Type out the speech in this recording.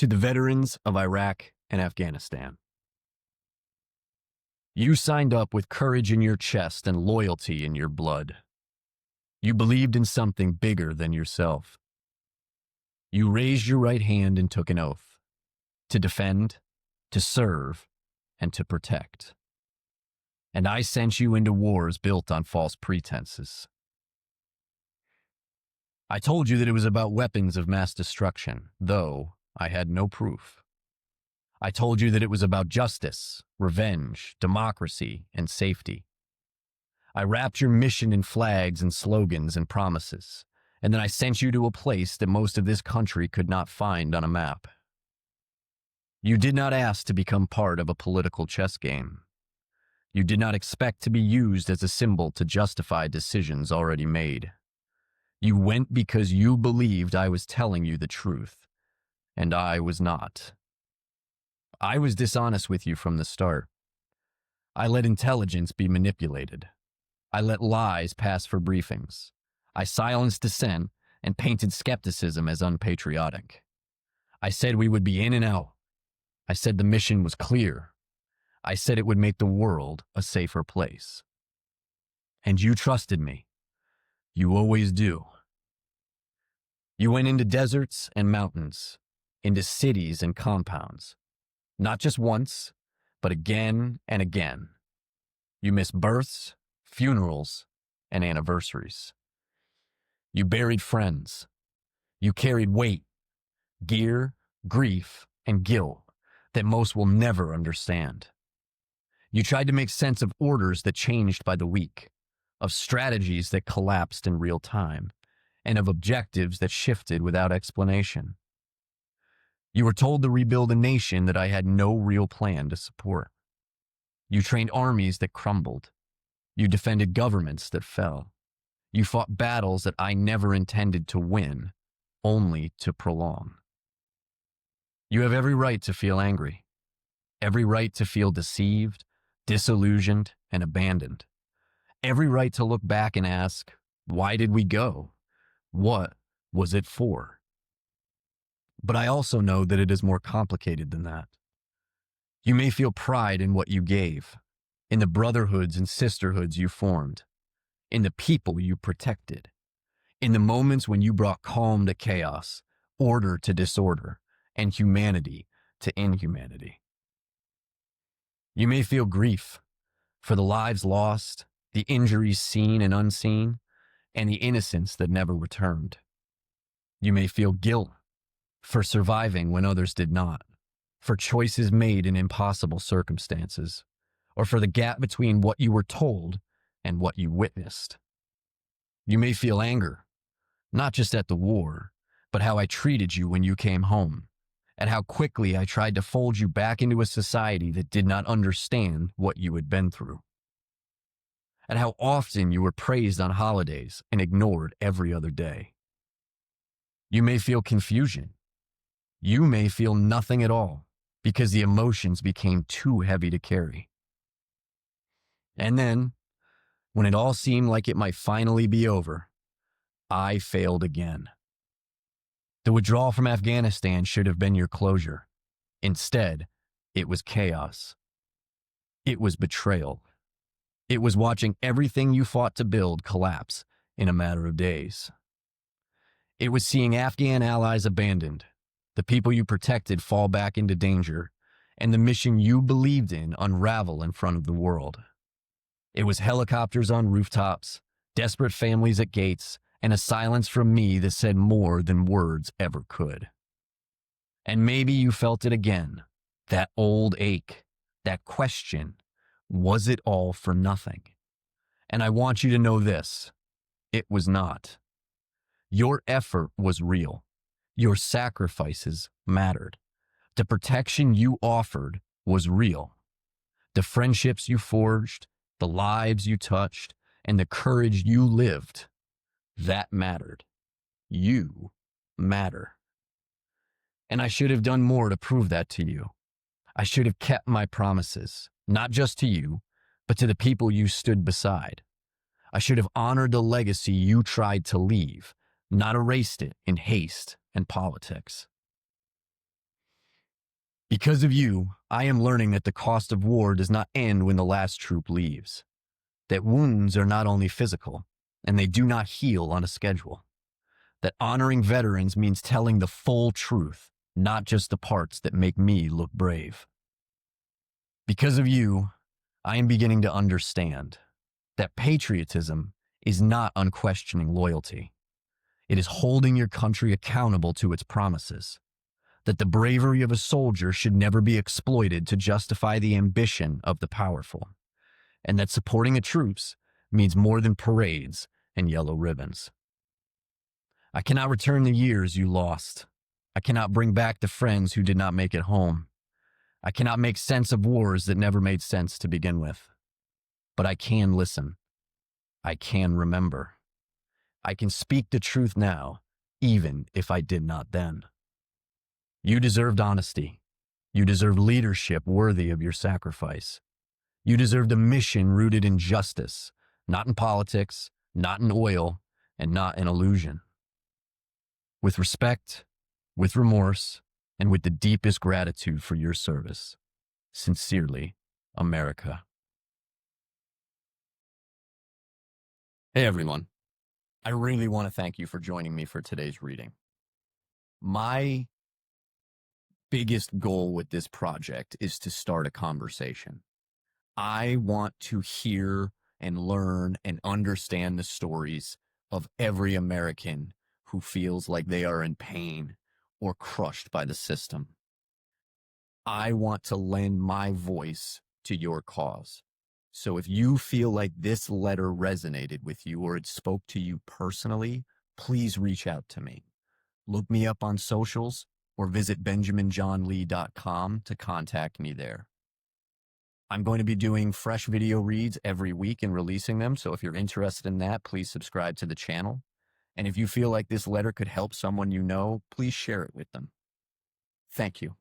To the veterans of Iraq and Afghanistan. You signed up with courage in your chest and loyalty in your blood. You believed in something bigger than yourself. You raised your right hand and took an oath to defend, to serve, and to protect. And I sent you into wars built on false pretenses. I told you that it was about weapons of mass destruction, though I had no proof. I told you that it was about justice, revenge, democracy, and safety. I wrapped your mission in flags and slogans and promises, and then I sent you to a place that most of this country could not find on a map. You did not ask to become part of a political chess game. You did not expect to be used as a symbol to justify decisions already made. You went because you believed I was telling you the truth, and I was not. I was dishonest with you from the start. I let intelligence be manipulated. I let lies pass for briefings. I silenced dissent and painted skepticism as unpatriotic. I said we would be in and out. I said the mission was clear. I said it would make the world a safer place. And you trusted me. You always do. You went into deserts and mountains, into cities and compounds. Not just once, but again and again. You missed births, funerals, and anniversaries. You buried friends. You carried weight, gear, grief, and guilt that most will never understand. You tried to make sense of orders that changed by the week, of strategies that collapsed in real time, and of objectives that shifted without explanation. You were told to rebuild a nation that I had no real plan to support. You trained armies that crumbled. You defended governments that fell. You fought battles that I never intended to win, only to prolong. You have every right to feel angry, every right to feel deceived, disillusioned, and abandoned. Every right to look back and ask, why did we go? What was it for? But I also know that it is more complicated than that. You may feel pride in what you gave, in the brotherhoods and sisterhoods you formed, in the people you protected, in the moments when you brought calm to chaos, order to disorder, and humanity to inhumanity. You may feel grief for the lives lost, the injuries seen and unseen, and the innocence that never returned. You may feel guilt for surviving when others did not, for choices made in impossible circumstances, or for the gap between what you were told and what you witnessed. You may feel anger, not just at the war, but how I treated you when you came home, and how quickly I tried to fold you back into a society that did not understand what you had been through, and how often you were praised on holidays and ignored every other day. You may feel confusion. You may feel nothing at all because the emotions became too heavy to carry. And then, when it all seemed like it might finally be over, I failed again. The withdrawal from Afghanistan should have been your closure. Instead, it was chaos. It was betrayal. It was watching everything you fought to build collapse in a matter of days. It was seeing Afghan allies abandoned, the people you protected fall back into danger, and the mission you believed in unravel in front of the world. It was helicopters on rooftops, desperate families at gates, and a silence from me that said more than words ever could. And maybe you felt it again, that old ache, that question, was it all for nothing? And I want you to know this, it was not. Your effort was real. Your sacrifices mattered. The protection you offered was real. The friendships you forged, the lives you touched, and the courage you lived, that mattered. You matter. And I should have done more to prove that to you. I should have kept my promises, not just to you, but to the people you stood beside. I should have honored the legacy you tried to leave, not erased it in haste and politics. Because of you, I am learning that the cost of war does not end when the last troop leaves. That wounds are not only physical, and they do not heal on a schedule. That honoring veterans means telling the full truth, not just the parts that make me look brave. Because of you, I am beginning to understand that patriotism is not unquestioning loyalty. It is holding your country accountable to its promises. That the bravery of a soldier should never be exploited to justify the ambition of the powerful. And that supporting the troops means more than parades and yellow ribbons. I cannot return the years you lost. I cannot bring back the friends who did not make it home. I cannot make sense of wars that never made sense to begin with. But I can listen. I can remember. I can speak the truth now, even if I did not then. You deserved honesty. You deserve leadership worthy of your sacrifice. You deserved a mission rooted in justice, not in politics, not in oil, and not in illusion. With respect, with remorse, and with the deepest gratitude for your service. Sincerely, America. Hey everyone. I really want to thank you for joining me for today's reading. My biggest goal with this project is to start a conversation. I want to hear and learn and understand the stories of every American who feels like they are in pain or crushed by the system. I want to lend my voice to your cause. So if you feel like this letter resonated with you or it spoke to you personally, please reach out to me. Look me up on socials or visit benjaminjohnlee.com to contact me there. I'm going to be doing fresh video reads every week and releasing them, so if you're interested in that, please subscribe to the channel. And if you feel like this letter could help someone you know, please share it with them. Thank you.